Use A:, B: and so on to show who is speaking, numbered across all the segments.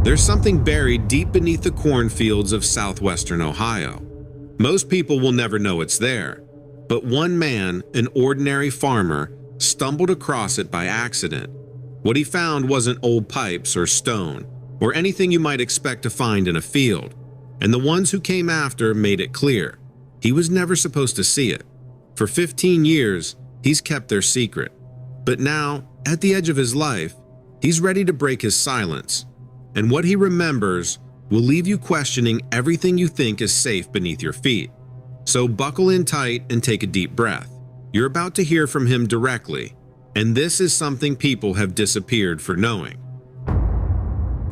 A: There's something buried deep beneath the cornfields of southwestern Ohio. Most people will never know it's there, but one man, an ordinary farmer, stumbled across it by accident. What he found wasn't old pipes or stone, or anything you might expect to find in a field, and the ones who came after made it clear. He was never supposed to see it. For 15 years, he's kept their secret. But now, at the edge of his life, he's ready to break his silence. And what he remembers will leave you questioning everything you think is safe beneath your feet. So buckle in tight and take a deep breath. You're about to hear from him directly, and this is something people have disappeared for knowing.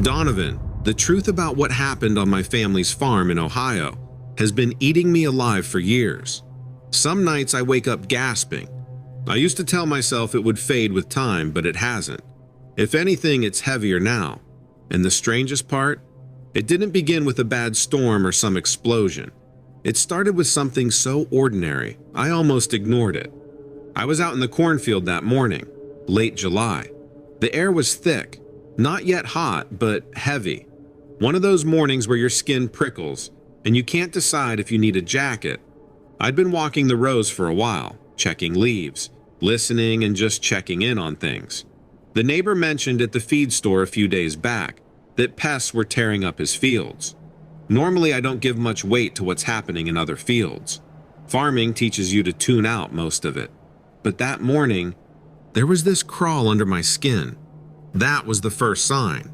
A: Donovan, the truth about what happened on my family's farm in Ohio, has been eating me alive for years. Some nights I wake up gasping. I used to tell myself it would fade with time, but it hasn't. If anything, it's heavier now. And the strangest part? It didn't begin with a bad storm or some explosion. It started with something so ordinary, I almost ignored it. I was out in the cornfield that morning, late July. The air was thick, not yet hot, but heavy. One of those mornings where your skin prickles, and you can't decide if you need a jacket. I'd been walking the rows for a while, checking leaves, listening, and just checking in on things. The neighbor mentioned at the feed store a few days back that pests were tearing up his fields. Normally, I don't give much weight to what's happening in other fields. Farming teaches you to tune out most of it. But that morning, there was this crawl under my skin. That was the first sign.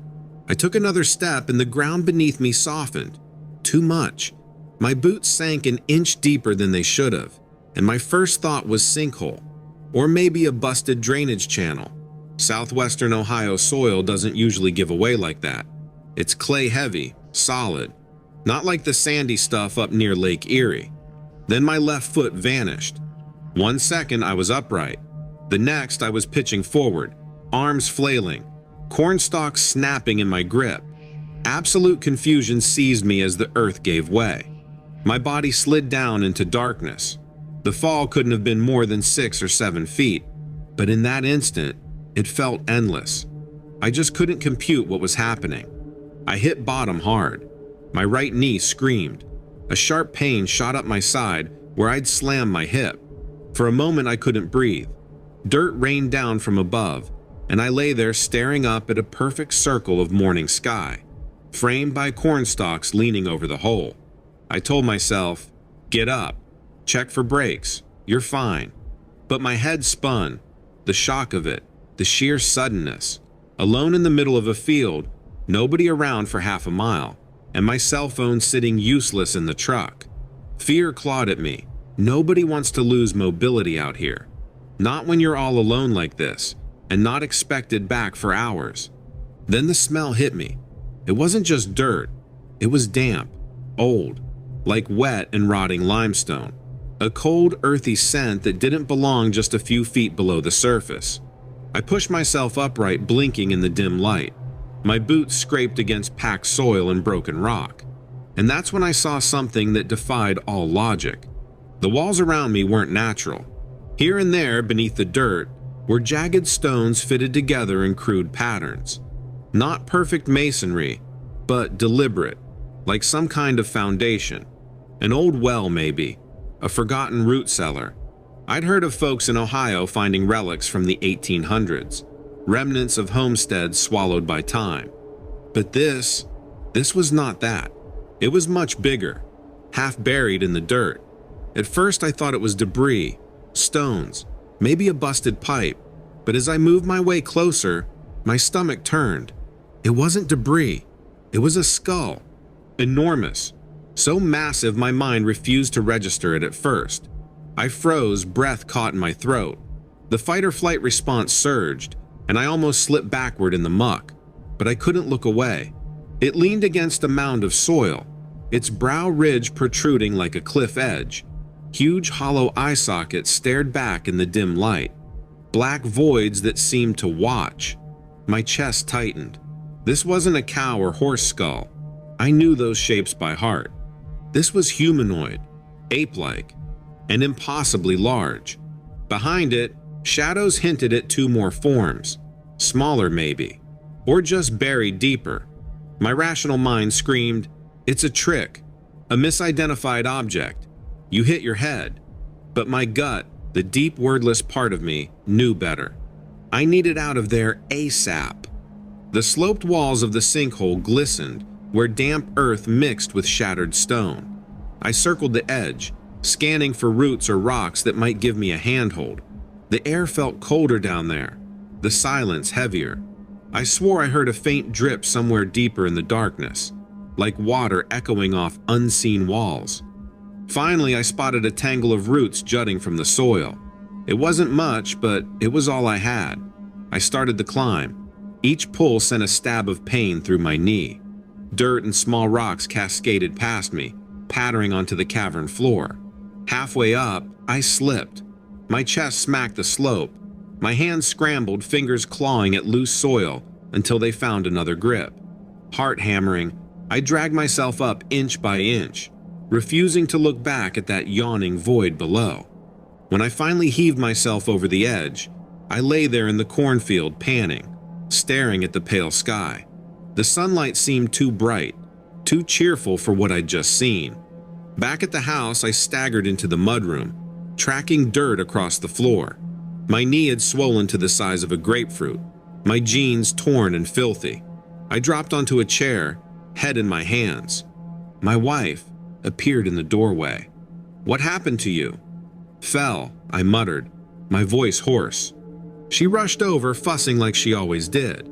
A: I took another step and the ground beneath me softened. Too much. My boots sank an inch deeper than they should have, and my first thought was sinkhole, or maybe a busted drainage channel. Southwestern Ohio soil doesn't usually give away like that. It's clay heavy, solid, not like the sandy stuff up near Lake Erie. Then my left foot vanished. 1 second I was upright. The next I was pitching forward, arms flailing, corn stalks snapping in my grip. Absolute confusion seized me as the earth gave way. My body slid down into darkness. The fall couldn't have been more than 6 or 7 feet, but in that instant, it felt endless. I just couldn't compute what was happening. I hit bottom hard. My right knee screamed. A sharp pain shot up my side where I'd slammed my hip. For a moment I couldn't breathe. Dirt rained down from above, and I lay there staring up at a perfect circle of morning sky, framed by corn stalks leaning over the hole. I told myself, "Get up, check for brakes, you're fine." But my head spun. The shock of it, the sheer suddenness. Alone in the middle of a field, nobody around for half a mile, and my cell phone sitting useless in the truck. Fear clawed at me. Nobody wants to lose mobility out here. Not when you're all alone like this, and not expected back for hours. Then the smell hit me. It wasn't just dirt. It was damp, old, like wet and rotting limestone. A cold, earthy scent that didn't belong just a few feet below the surface. I pushed myself upright, blinking in the dim light. My boots scraped against packed soil and broken rock. And that's when I saw something that defied all logic. The walls around me weren't natural. Here and there, beneath the dirt, were jagged stones fitted together in crude patterns. Not perfect masonry, but deliberate, like some kind of foundation. An old well, maybe. A forgotten root cellar. I'd heard of folks in Ohio finding relics from the 1800s, remnants of homesteads swallowed by time. But this was not that. It was much bigger, half buried in the dirt. At first I thought it was debris, stones, maybe a busted pipe, but as I moved my way closer, my stomach turned. It wasn't debris, it was a skull. Enormous, so massive my mind refused to register it at first. I froze, breath caught in my throat. The fight-or-flight response surged, and I almost slipped backward in the muck, but I couldn't look away. It leaned against a mound of soil, its brow ridge protruding like a cliff edge. Huge hollow eye sockets stared back in the dim light, black voids that seemed to watch. My chest tightened. This wasn't a cow or horse skull. I knew those shapes by heart. This was humanoid, ape-like, and impossibly large. Behind it, shadows hinted at 2 more forms, smaller maybe, or just buried deeper. My rational mind screamed, "It's a trick, a misidentified object. You hit your head." But my gut, the deep wordless part of me, knew better. I needed out of there ASAP. The sloped walls of the sinkhole glistened where damp earth mixed with shattered stone. I circled the edge, scanning for roots or rocks that might give me a handhold. The air felt colder down there, the silence heavier. I swore I heard a faint drip somewhere deeper in the darkness, like water echoing off unseen walls. Finally, I spotted a tangle of roots jutting from the soil. It wasn't much, but it was all I had. I started the climb. Each pull sent a stab of pain through my knee. Dirt and small rocks cascaded past me, pattering onto the cavern floor. Halfway up, I slipped. My chest smacked the slope. My hands scrambled, fingers clawing at loose soil until they found another grip. Heart hammering, I dragged myself up inch by inch, refusing to look back at that yawning void below. When I finally heaved myself over the edge, I lay there in the cornfield panting, staring at the pale sky. The sunlight seemed too bright, too cheerful for what I'd just seen. Back at the house, I staggered into the mudroom, tracking dirt across the floor. My knee had swollen to the size of a grapefruit, my jeans torn and filthy. I dropped onto a chair, head in my hands. My wife appeared in the doorway. "What happened to you?" "Fell," I muttered, my voice hoarse. She rushed over, fussing like she always did.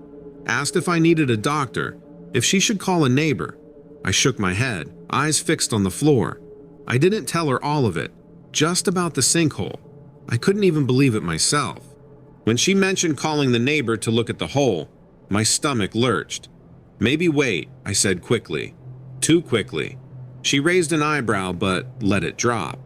A: Asked if I needed a doctor, if she should call a neighbor. I shook my head, eyes fixed on the floor. I didn't tell her all of it, just about the sinkhole. I couldn't even believe it myself. When she mentioned calling the neighbor to look at the hole, my stomach lurched. "Maybe wait," I said quickly. Too quickly. She raised an eyebrow but let it drop.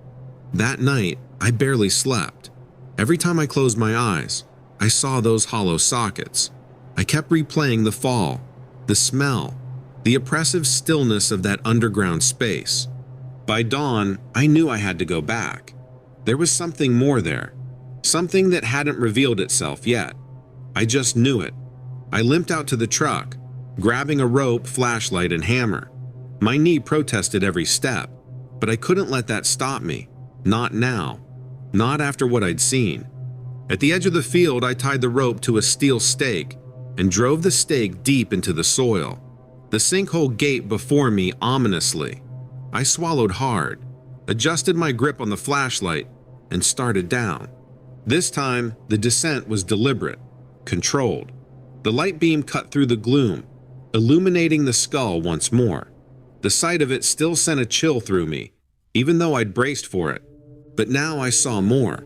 A: That night, I barely slept. Every time I closed my eyes, I saw those hollow sockets. I kept replaying the fall, the smell, the oppressive stillness of that underground space. By dawn, I knew I had to go back. There was something more there, something that hadn't revealed itself yet. I just knew it. I limped out to the truck, grabbing a rope, flashlight, and hammer. My knee protested every step, but I couldn't let that stop me. Not now. Not after what I'd seen. At the edge of the field, I tied the rope to a steel stake and drove the stake deep into the soil. The sinkhole gaped before me ominously. I swallowed hard, adjusted my grip on the flashlight, and started down. This time, the descent was deliberate, controlled. The light beam cut through the gloom, illuminating the skull once more. The sight of it still sent a chill through me, even though I'd braced for it. But now I saw more.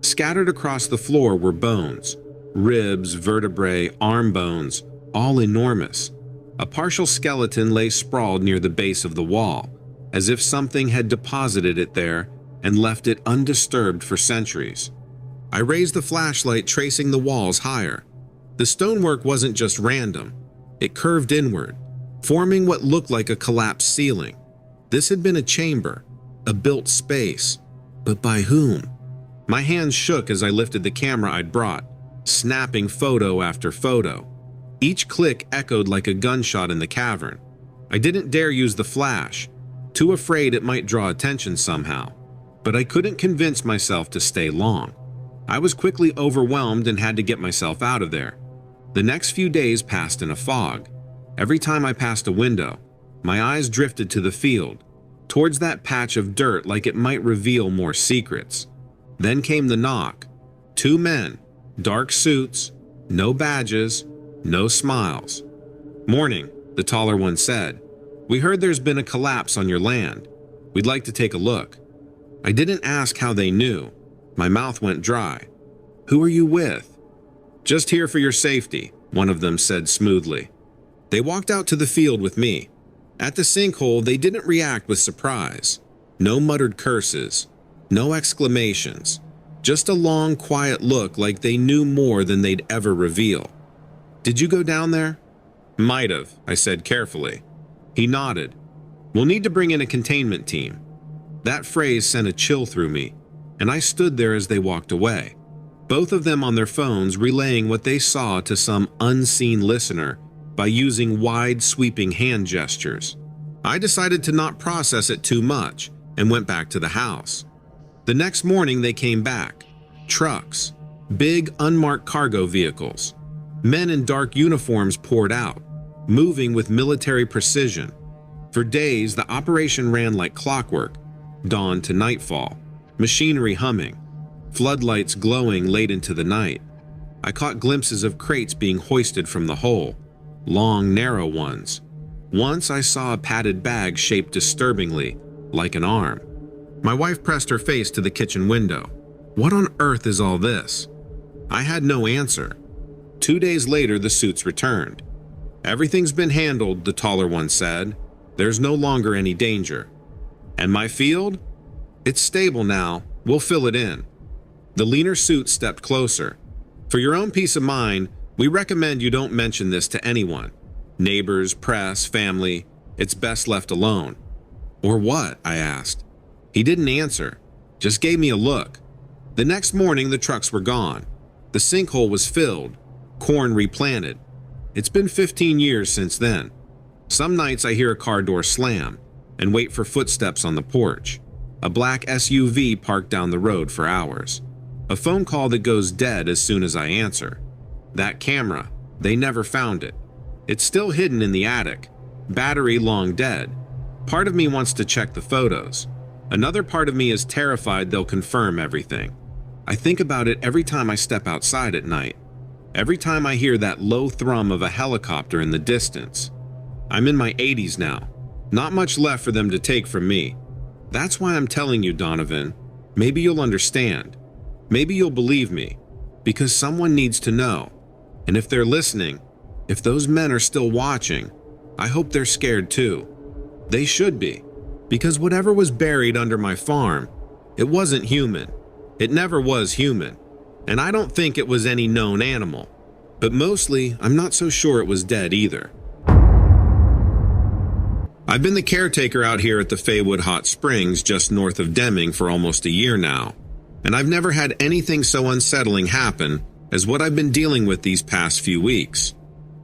A: Scattered across the floor were bones, ribs, vertebrae, arm bones, all enormous. A partial skeleton lay sprawled near the base of the wall, as if something had deposited it there and left it undisturbed for centuries. I raised the flashlight, tracing the walls higher. The stonework wasn't just random. It curved inward, forming what looked like a collapsed ceiling. This had been a chamber, a built space. But by whom? My hands shook as I lifted the camera I'd brought, snapping photo after photo. Each click echoed like a gunshot in the cavern. I didn't dare use the flash, too afraid it might draw attention somehow. But I couldn't convince myself to stay long. I was quickly overwhelmed and had to get myself out of there. The next few days passed in a fog. Every time I passed a window, my eyes drifted to the field, towards that patch of dirt like it might reveal more secrets. Then came the knock. 2 men, dark suits, no badges, no smiles. "Morning," the taller one said. "We heard there's been a collapse on your land. We'd like to take a look." I didn't ask how they knew. My mouth went dry. "Who are you with?" "Just here for your safety," one of them said smoothly. They walked out to the field with me. At the sinkhole, they didn't react with surprise. No muttered curses, no exclamations, just a long, quiet look like they knew more than they'd ever reveal. "Did you go down there?" "Might have," I said carefully. He nodded. "We'll need to bring in a containment team." That phrase sent a chill through me, and I stood there as they walked away, both of them on their phones relaying what they saw to some unseen listener by using wide, sweeping hand gestures. I decided to not process it too much and went back to the house. The next morning they came back. Trucks, big unmarked cargo vehicles. Men in dark uniforms poured out, moving with military precision. For days, the operation ran like clockwork, dawn to nightfall, machinery humming, floodlights glowing late into the night. I caught glimpses of crates being hoisted from the hole, long, narrow ones. Once I saw a padded bag shaped disturbingly, like an arm. My wife pressed her face to the kitchen window. What on earth is all this? I had no answer. 2 days later, the suits returned. Everything's been handled, the taller one said. There's no longer any danger. And my field? It's stable now. We'll fill it in. The leaner suit stepped closer. For your own peace of mind, we recommend you don't mention this to anyone. Neighbors, press, family. It's best left alone. Or what? I asked. He didn't answer, just gave me a look. The next morning, the trucks were gone. The sinkhole was filled, corn replanted. It's been 15 years since then. Some nights I hear a car door slam and wait for footsteps on the porch. A black SUV parked down the road for hours. A phone call that goes dead as soon as I answer. That camera, they never found it. It's still hidden in the attic. Battery long dead. Part of me wants to check the photos. Another part of me is terrified they'll confirm everything. I think about it every time I step outside at night. Every time I hear that low thrum of a helicopter in the distance. I'm in my 80s now. Not much left for them to take from me. That's why I'm telling you, Donovan. Maybe you'll understand. Maybe you'll believe me. Because someone needs to know. And if they're listening, if those men are still watching, I hope they're scared too. They should be. Because whatever was buried under my farm, it wasn't human. It never was human. And I don't think it was any known animal. But mostly, I'm not so sure it was dead either. I've been the caretaker out here at the Faywood Hot Springs just north of Deming for almost a year now. And I've never had anything so unsettling happen as what I've been dealing with these past few weeks.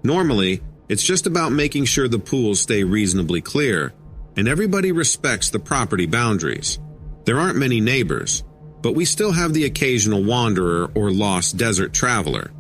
A: Normally, it's just about making sure the pools stay reasonably clear and everybody respects the property boundaries. There aren't many neighbors, but we still have the occasional wanderer or lost desert traveler.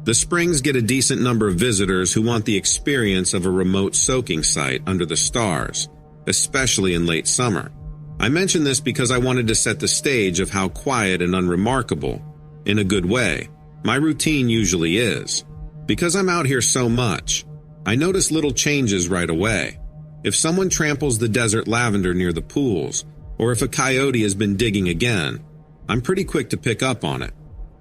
A: The springs get a decent number of visitors who want the experience of a remote soaking site under the stars, especially in late summer. I mention this because I wanted to set the stage of how quiet and unremarkable, in a good way, my routine usually is. Because I'm out here so much, I notice little changes right away. If someone tramples the desert lavender near the pools, or if a coyote has been digging again, I'm pretty quick to pick up on it.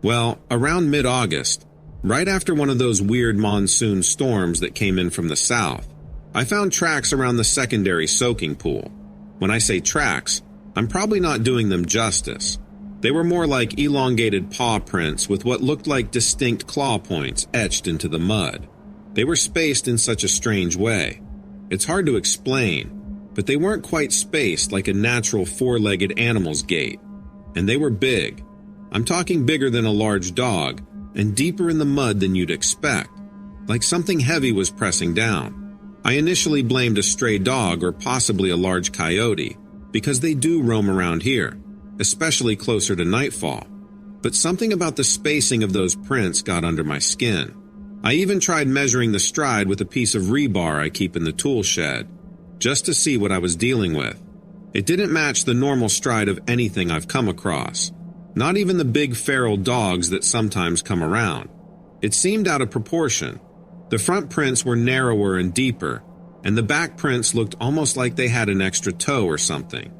A: Well, around mid-August, right after one of those weird monsoon storms that came in from the south, I found tracks around the secondary soaking pool. When I say tracks, I'm probably not doing them justice. They were more like elongated paw prints with what looked like distinct claw points etched into the mud. They were spaced in such a strange way. It's hard to explain, but they weren't quite spaced like a natural four-legged animal's gait. And they were big. I'm talking bigger than a large dog, and deeper in the mud than you'd expect, like something heavy was pressing down. I initially blamed a stray dog or possibly a large coyote, because they do roam around here, especially closer to nightfall. But something about the spacing of those prints got under my skin. I even tried measuring the stride with a piece of rebar I keep in the tool shed, just to see what I was dealing with. It didn't match the normal stride of anything I've come across. Not even the big feral dogs that sometimes come around. It seemed out of proportion. The front prints were narrower and deeper, and the back prints looked almost like they had an extra toe or something.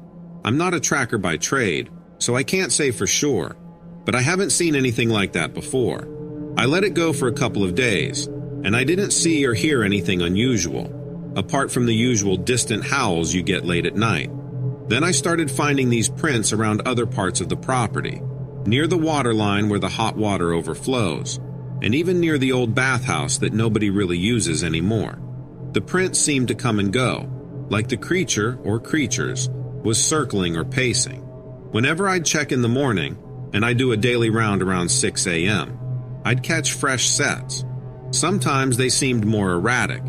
A: I'm not a tracker by trade, so I can't say for sure, but I haven't seen anything like that before. I let it go for a couple of days, and I didn't see or hear anything unusual, apart from the usual distant howls you get late at night. Then I started finding these prints around other parts of the property, near the water line where the hot water overflows, and even near the old bathhouse that nobody really uses anymore. The prints seemed to come and go, like the creature or creatures was circling or pacing. Whenever I'd check in the morning, and I do a daily round around 6 a.m., I'd catch fresh sets. Sometimes they seemed more erratic,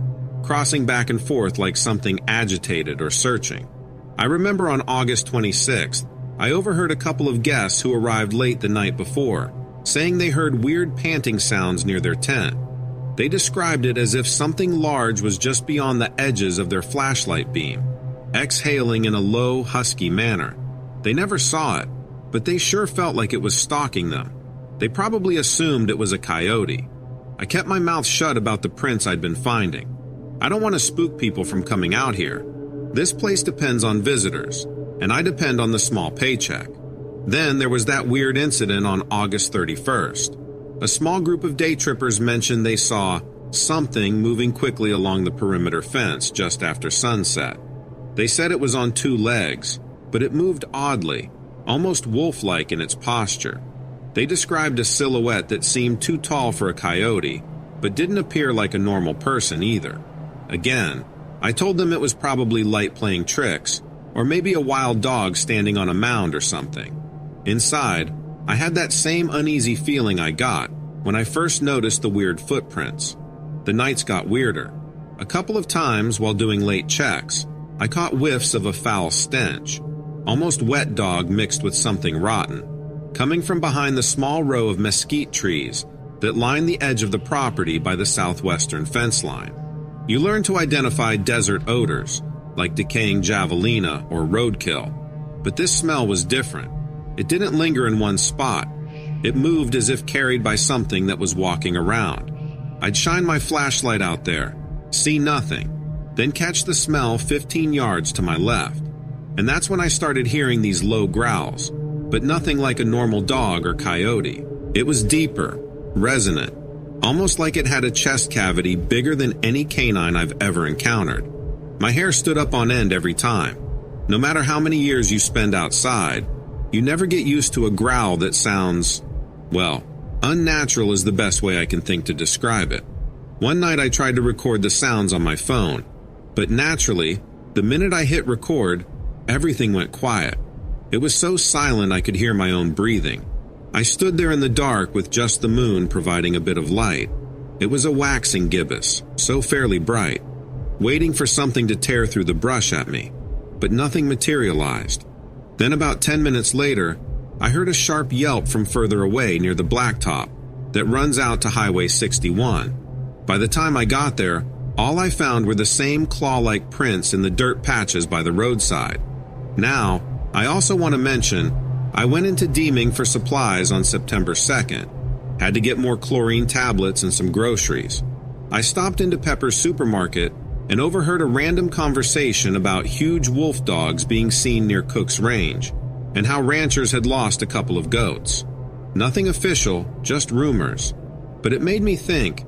A: crossing back and forth like something agitated or searching. I remember on August 26th, I overheard a couple of guests who arrived late the night before, saying they heard weird panting sounds near their tent. They described it as if something large was just beyond the edges of their flashlight beam, exhaling in a low, husky manner. They never saw it, but they sure felt like it was stalking them. They probably assumed it was a coyote. I kept my mouth shut about the prints I'd been finding. I don't want to spook people from coming out here. This place depends on visitors, and I depend on the small paycheck. Then there was that weird incident on August 31st. A small group of day trippers mentioned they saw something moving quickly along the perimeter fence just after sunset. They said it was on two legs, but it moved oddly, almost wolf-like in its posture. They described a silhouette that seemed too tall for a coyote, but didn't appear like a normal person either. Again, I told them it was probably light playing tricks, or maybe a wild dog standing on a mound or something. Inside, I had that same uneasy feeling I got when I first noticed the weird footprints. The nights got weirder. A couple of times while doing late checks, I caught whiffs of a foul stench, almost wet dog mixed with something rotten, coming from behind the small row of mesquite trees that line the edge of the property by the southwestern fence line. You learn to identify desert odors, like decaying javelina or roadkill, but this smell was different. It didn't linger in one spot. It moved as if carried by something that was walking around. I'd shine my flashlight out there, see nothing, then catch the smell 15 yards to my left. And that's when I started hearing these low growls, but nothing like a normal dog or coyote. It was deeper, resonant, almost like it had a chest cavity bigger than any canine I've ever encountered. My hair stood up on end every time. No matter how many years you spend outside, you never get used to a growl that sounds, well, unnatural is the best way I can think to describe it. One night I tried to record the sounds on my phone, but naturally, the minute I hit record, everything went quiet. It was so silent I could hear my own breathing. I stood there in the dark with just the moon providing a bit of light. It was a waxing gibbous, so fairly bright, waiting for something to tear through the brush at me, but nothing materialized. Then about 10 minutes later, I heard a sharp yelp from further away near the blacktop that runs out to Highway 61. By the time I got there, all I found were the same claw-like prints in the dirt patches by the roadside. Now, I also want to mention, I went into Deeming for supplies on September 2nd. Had to get more chlorine tablets and some groceries. I stopped into Pepper's supermarket and overheard a random conversation about huge wolf dogs being seen near Cook's Range, and how ranchers had lost a couple of goats. Nothing official, just rumors. But it made me think,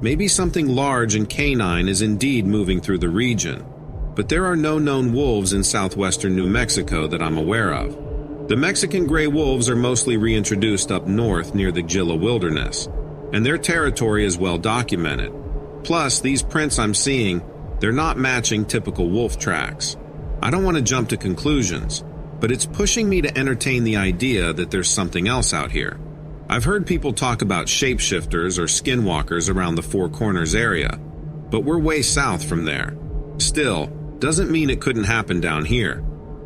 A: maybe something large and canine is indeed moving through the region. But there are no known wolves in southwestern New Mexico that I'm aware of. The Mexican gray wolves are mostly reintroduced up north near the Gila Wilderness, and their territory is well documented. Plus, these prints I'm seeing, they're not matching typical wolf tracks. I don't want to jump to conclusions, but it's pushing me to entertain the idea that there's something else out here. I've heard people talk about shapeshifters or skinwalkers around the Four Corners area, but we're way south from there. Still, doesn't mean it couldn't happen down here.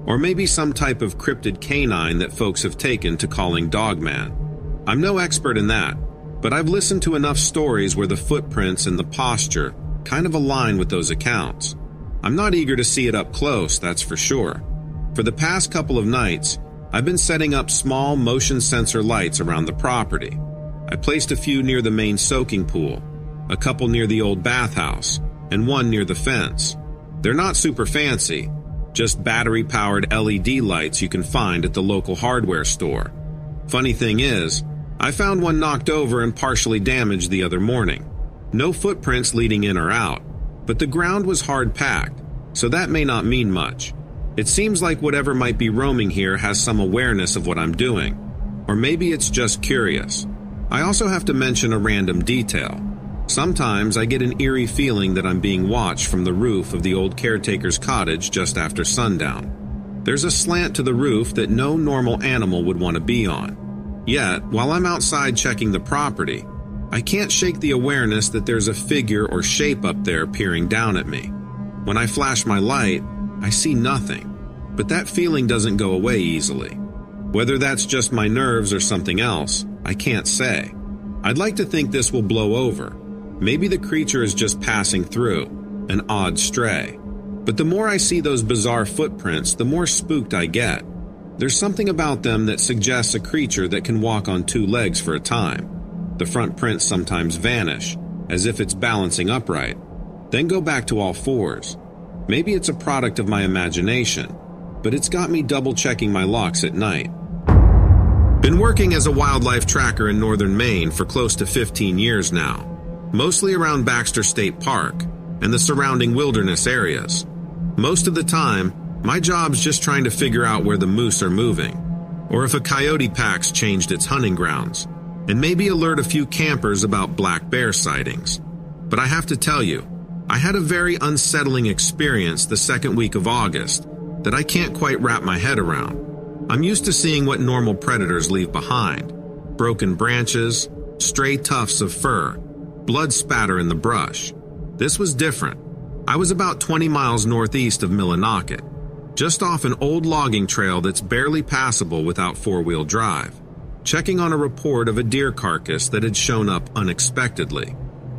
A: Or maybe some type of cryptid canine that folks have taken to calling Dogman. I'm no expert in that, but I've listened to enough stories where the footprints and the posture kind of align with those accounts. I'm not eager to see it up close, that's for sure. For the past couple of nights, I've been setting up small motion sensor lights around the property. I placed a few near the main soaking pool, a couple near the old bathhouse, and one near the fence. They're not super fancy, just battery-powered LED lights you can find at the local hardware store. Funny thing is, I found one knocked over and partially damaged the other morning. No footprints leading in or out, but the ground was hard-packed, so that may not mean much. It seems like whatever might be roaming here has some awareness of what I'm doing, or maybe it's just curious. I also have to mention a random detail. Sometimes I get an eerie feeling that I'm being watched from the roof of the old caretaker's cottage just after sundown. There's a slant to the roof that no normal animal would want to be on. Yet, while I'm outside checking the property, I can't shake the awareness that there's a figure or shape up there peering down at me. When I flash my light, I see nothing, but that feeling doesn't go away easily. Whether that's just my nerves or something else, I can't say. I'd like to think this will blow over. Maybe the creature is just passing through, an odd stray. But the more I see those bizarre footprints, the more spooked I get. There's something about them that suggests a creature that can walk on two legs for a time. The front prints sometimes vanish, as if it's balancing upright, then go back to all fours. Maybe it's a product of my imagination, but it's got me double-checking my locks at night. Been working as a wildlife tracker in northern Maine for close to 15 years now, mostly around Baxter State Park and the surrounding wilderness areas. Most of the time, my job's just trying to figure out where the moose are moving, or if a coyote pack's changed its hunting grounds, and maybe alert a few campers about black bear sightings. But I have to tell you, I had a very unsettling experience the second week of August that I can't quite wrap my head around. I'm used to seeing what normal predators leave behind: broken branches, stray tufts of fur, blood spatter in the brush. This was different. I was about 20 miles northeast of Millinocket, just off an old logging trail that's barely passable without four-wheel drive, checking on a report of a deer carcass that had shown up unexpectedly.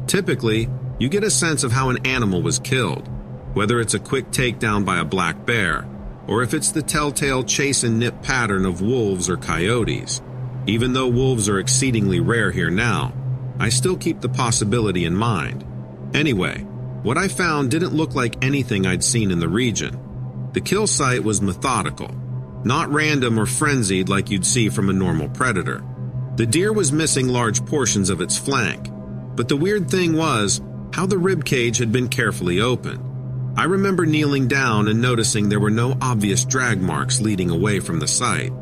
A: Typically, you get a sense of how an animal was killed, whether it's a quick takedown by a black bear, or if it's the telltale chase and nip pattern of wolves or coyotes. Even though wolves are exceedingly rare here now, I still keep the possibility in mind. Anyway, what I found didn't look like anything I'd seen in the region. The kill site was methodical, not random or frenzied like you'd see from a normal predator. The deer was missing large portions of its flank, but the weird thing was how the rib cage had been carefully opened. I remember kneeling down and noticing there were no obvious drag marks leading away from the site,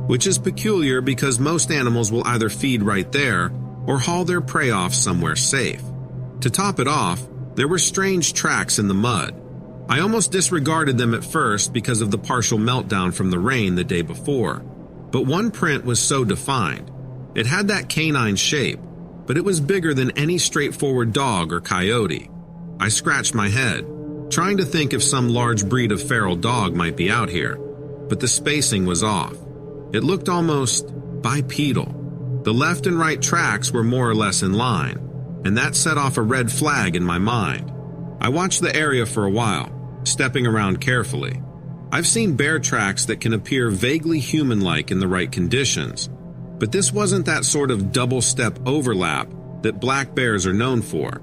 A: which is peculiar because most animals will either feed right there or haul their prey off somewhere safe. To top it off, there were strange tracks in the mud. I almost disregarded them at first because of the partial meltdown from the rain the day before, but one print was so defined. It had that canine shape, but it was bigger than any straightforward dog or coyote. I scratched my head, trying to think if some large breed of feral dog might be out here, but the spacing was off. It looked almost bipedal. The left and right tracks were more or less in line, and that set off a red flag in my mind. I watched the area for a while, stepping around carefully. I've seen bear tracks that can appear vaguely human-like in the right conditions, but this wasn't that sort of double-step overlap that black bears are known for,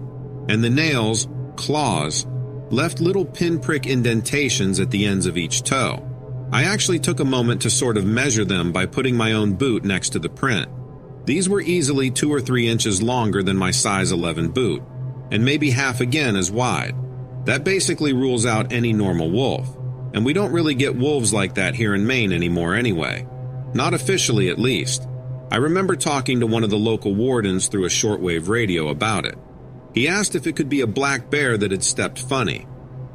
A: and the nails, claws, left little pinprick indentations at the ends of each toe. I actually took a moment to sort of measure them by putting my own boot next to the print. These were easily 2 or 3 inches longer than my size 11 boot, and maybe half again as wide. That basically rules out any normal wolf, and we don't really get wolves like that here in Maine anymore anyway. Not officially, at least. I remember talking to one of the local wardens through a shortwave radio about it. He asked if it could be a black bear that had stepped funny.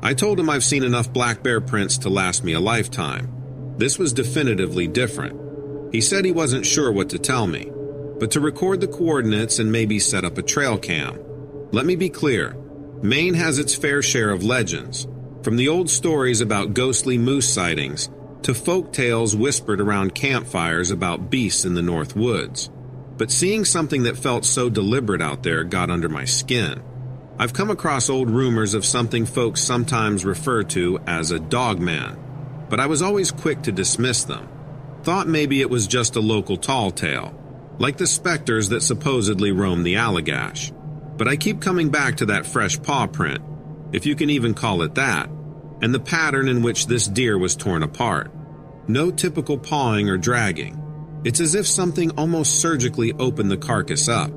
A: I told him I've seen enough black bear prints to last me a lifetime. This was definitively different. He said he wasn't sure what to tell me, but to record the coordinates and maybe set up a trail cam. Let me be clear, Maine has its fair share of legends, from the old stories about ghostly moose sightings to folk tales whispered around campfires about beasts in the North Woods. But seeing something that felt so deliberate out there got under my skin. I've come across old rumors of something folks sometimes refer to as a dogman, but I was always quick to dismiss them. Thought maybe it was just a local tall tale, like the specters that supposedly roam the Allagash. But I keep coming back to that fresh paw print, if you can even call it that, and the pattern in which this deer was torn apart. No typical pawing or dragging. It's as if something almost surgically opened the carcass up.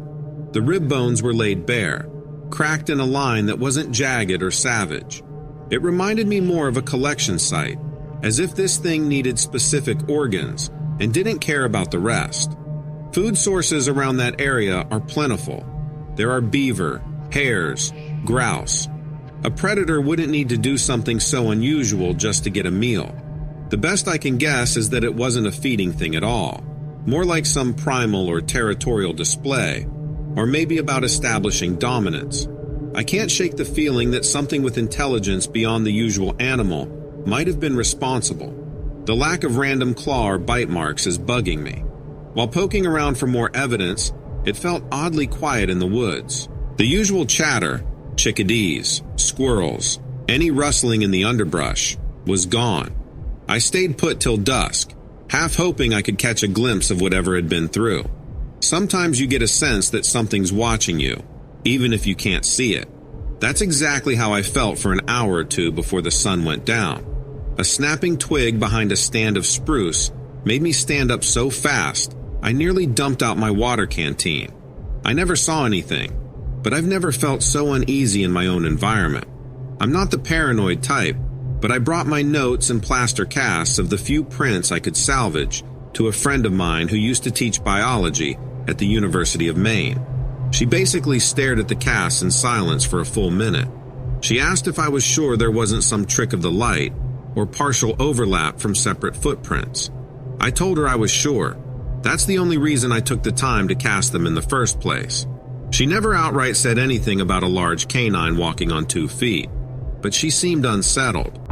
A: The rib bones were laid bare, cracked in a line that wasn't jagged or savage. It reminded me more of a collection site, as if this thing needed specific organs and didn't care about the rest. Food sources around that area are plentiful. There are beaver, hares, grouse. A predator wouldn't need to do something so unusual just to get a meal. The best I can guess is that it wasn't a feeding thing at all, more like some primal or territorial display. or maybe about establishing dominance. I can't shake the feeling that something with intelligence beyond the usual animal might have been responsible. The lack of random claw or bite marks is bugging me. While poking around for more evidence, it felt oddly quiet in the woods. The usual chatter, chickadees, squirrels, any rustling in the underbrush, was gone. I stayed put till dusk, half hoping I could catch a glimpse of whatever had been through. Sometimes you get a sense that something's watching you, even if you can't see it. That's exactly how I felt for an hour or two before the sun went down. A snapping twig behind a stand of spruce made me stand up so fast, I nearly dumped out my water canteen. I never saw anything, but I've never felt so uneasy in my own environment. I'm not the paranoid type, but I brought my notes and plaster casts of the few prints I could salvage to a friend of mine who used to teach biology at the University of Maine. She basically stared at the casts in silence for a full minute. She asked if I was sure there wasn't some trick of the light or partial overlap from separate footprints. I told her I was sure. That's the only reason I took the time to cast them in the first place. She never outright said anything about a large canine walking on 2 feet, but she seemed unsettled.